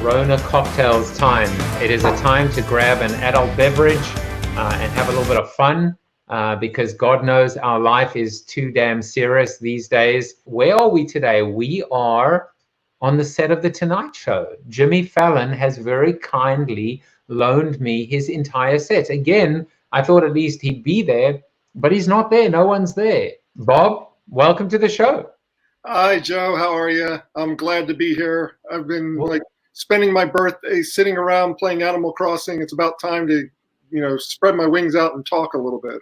Corona cocktails time. It is a time to grab an adult beverage and have a little bit of fun because God knows our life is too damn serious these days. Where are we today? We are on the set of The Tonight Show. Jimmy Fallon has very kindly loaned me his entire set. Again, I thought at least he'd be there, but he's not there. No one's there. Bob, welcome to the show. Hi, Joe. How are you? I'm glad to be here. I've been spending my birthday sitting around playing Animal Crossing. It's about time to, spread my wings out and talk a little bit.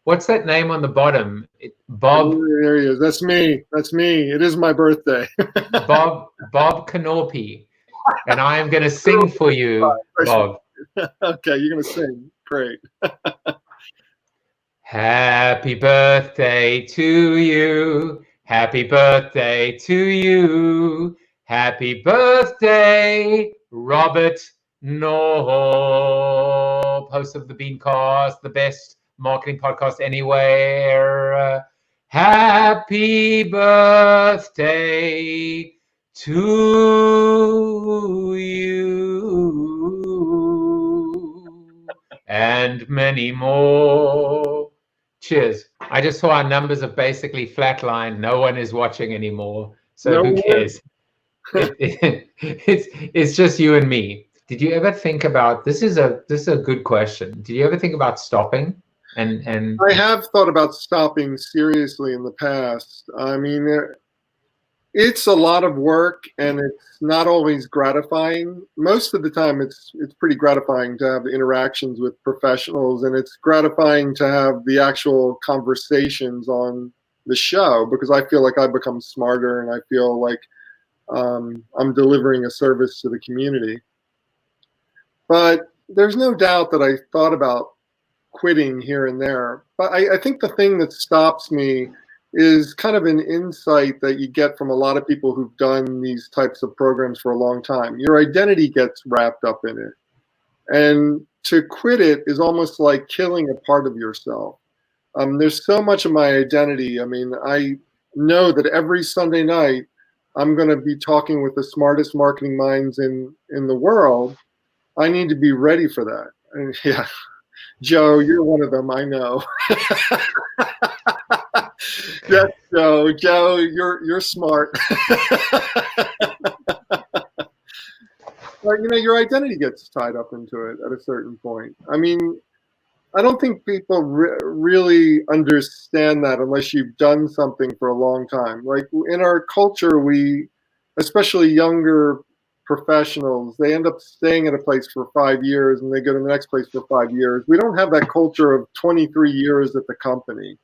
What's that name on the bottom? Bob. There he is. That's me. That's me. It is my birthday. Bob Knorpp. And I am going to sing for you, Bob. Okay, you're going to sing. Great. Happy birthday to you. Happy birthday to you. Happy birthday, Robert Knorpp, host of the Beancast, the best marketing podcast anywhere. Happy birthday to you. And many more. Cheers. I just saw our numbers have basically flatlined. No one is watching anymore. So who cares? It's just you and me. Did you ever think about this is a good question. Did you ever think about stopping? And I have thought about stopping seriously in the past. I mean, it's a lot of work and it's not always gratifying. Most of the time it's pretty gratifying to have interactions with professionals, and it's gratifying to have the actual conversations on the show because I feel like I've become smarter and I feel like I'm delivering a service to the community. But there's no doubt that I thought about quitting here and there. But I think the thing that stops me is kind of an insight that you get from a lot of people who've done these types of programs for a long time. Your identity gets wrapped up in it. And to quit it is almost like killing a part of yourself. There's so much of my identity. I mean, I know that every Sunday night I'm going to be talking with the smartest marketing minds in the world. I need to be ready for that. And yeah, Joe, you're one of them, I know. Yes, Joe. Joe, you're smart. But your identity gets tied up into it at a certain point. I mean, I don't think people really understand that unless you've done something for a long time. Like in our culture, especially younger professionals, they end up staying at a place for 5 years and they go to the next place for 5 years. We don't have that culture of 23 years at the company.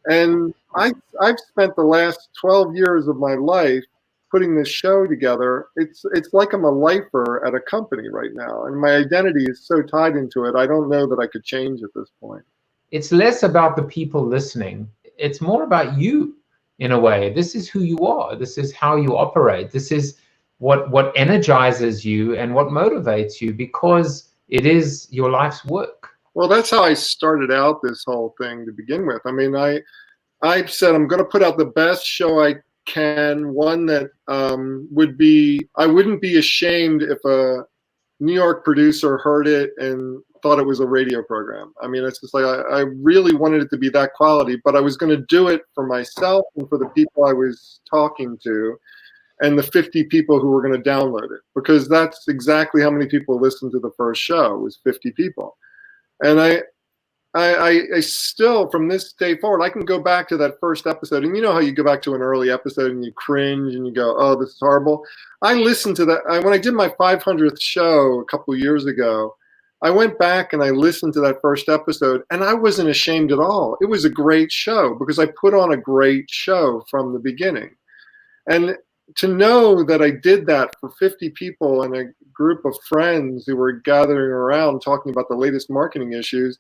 And I've spent the last 12 years of my life putting this show together. It's like I'm a lifer at a company right now, and my identity is so tied into it. I don't know that I could change at this point. It's less about the people listening. It's more about you in a way. This is who you are. This is how you operate. This is what energizes you and what motivates you because it is your life's work. Well, that's how I started out this whole thing to begin with. I mean, I said I'm going to put out the best show I can, one that I wouldn't be ashamed if a New York producer heard it and thought it was a radio program. I mean, it's just like I really wanted it to be that quality, but I was going to do it for myself and for the people I was talking to and the 50 people who were going to download it, because that's exactly how many people listened to the first show. It was 50 people. And I still, from this day forward, I can go back to that first episode. And you know how you go back to an early episode and you cringe and you go, oh, this is horrible. I listened to that. When I did my 500th show a couple years ago, I went back and I listened to that first episode and I wasn't ashamed at all. It was a great show because I put on a great show from the beginning. And to know that I did that for 50 people and a group of friends who were gathering around talking about the latest marketing issues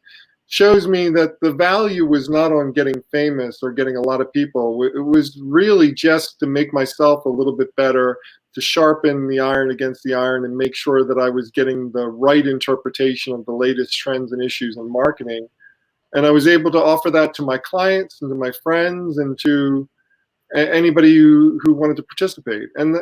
shows me that the value was not on getting famous or getting a lot of people. It was really just to make myself a little bit better, to sharpen the iron against the iron and make sure that I was getting the right interpretation of the latest trends and issues in marketing. And I was able to offer that to my clients and to my friends and to anybody who wanted to participate. And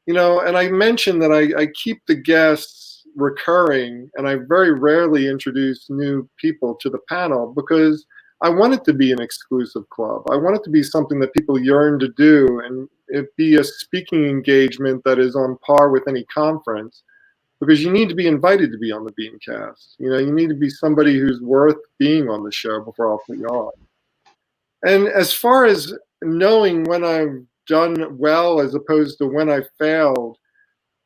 you know, and I mentioned that I keep the guests recurring, and I very rarely introduce new people to the panel because I want it to be an exclusive club. I want it to be something that people yearn to do, and it be a speaking engagement that is on par with any conference, because you need to be invited to be on the Beancast. You know, you need to be somebody who's worth being on the show before I'll put you on. And as far as knowing when I've done well as opposed to when I failed,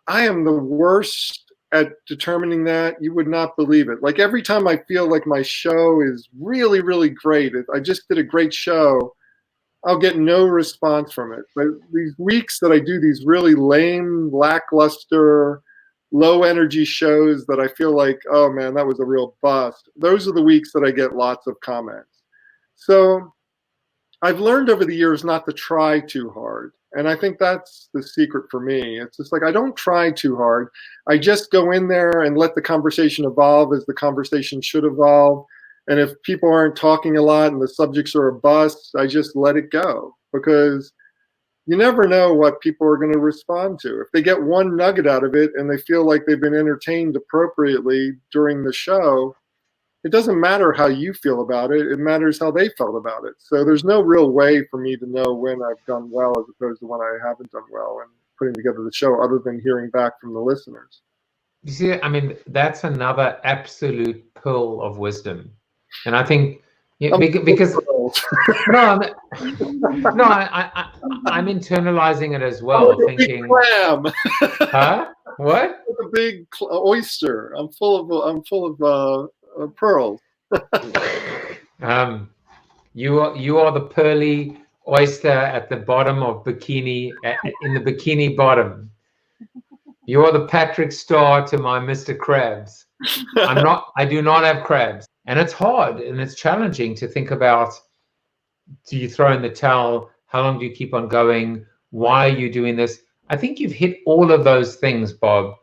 I am the worst at determining that. You would not believe it. Like every time I feel like my show is really, really great, if I just did a great show, I'll get no response from it. But these weeks that I do these really lame, lackluster, low energy shows that I feel like, oh man, that was a real bust, those are the weeks that I get lots of comments. So I've learned over the years not to try too hard. And I think that's the secret for me. It's just like, I don't try too hard. I just go in there and let the conversation evolve as the conversation should evolve. And if people aren't talking a lot and the subjects are a bust, I just let it go, because you never know what people are going to respond to. If they get one nugget out of it and they feel like they've been entertained appropriately during the show, it doesn't matter how you feel about it. It matters how they felt about it. So there's no real way for me to know when I've done well as opposed to when I haven't done well in putting together the show, other than hearing back from the listeners. You see, I mean, that's another absolute pearl of wisdom. And I think, yeah, because no, I'm internalizing it as well, thinking, clam. huh? What? A big oyster. I'm full of pearls. You are the pearly oyster at the bottom of bikini, in the bikini bottom. You are the Patrick Star to my Mr. Krabs. I do not have crabs. And it's hard and it's challenging to think about, do you throw in the towel? How long do you keep on going? Why are you doing this? I think you've hit all of those things, Bob.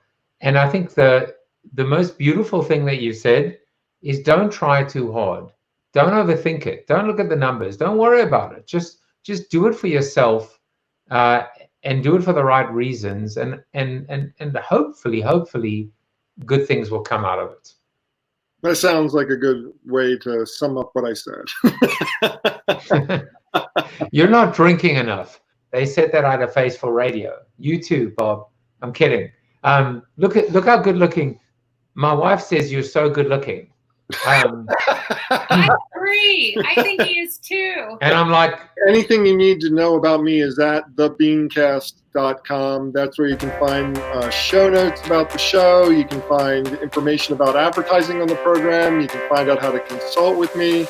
And I think the most beautiful thing that you said is, don't try too hard. Don't overthink it. Don't look at the numbers. Don't worry about it. Just do it for yourself, and do it for the right reasons. And hopefully good things will come out of it. That sounds like a good way to sum up what I said. You're not drinking enough. They said that I had a face for radio. You too, Bob. I'm kidding. Look how good looking. My wife says you're so good looking. I agree. I think he is too. And I'm like, anything you need to know about me is at thebeancast.com. That's where you can find show notes about the show. You can find information about advertising on the program. You can find out how to consult with me.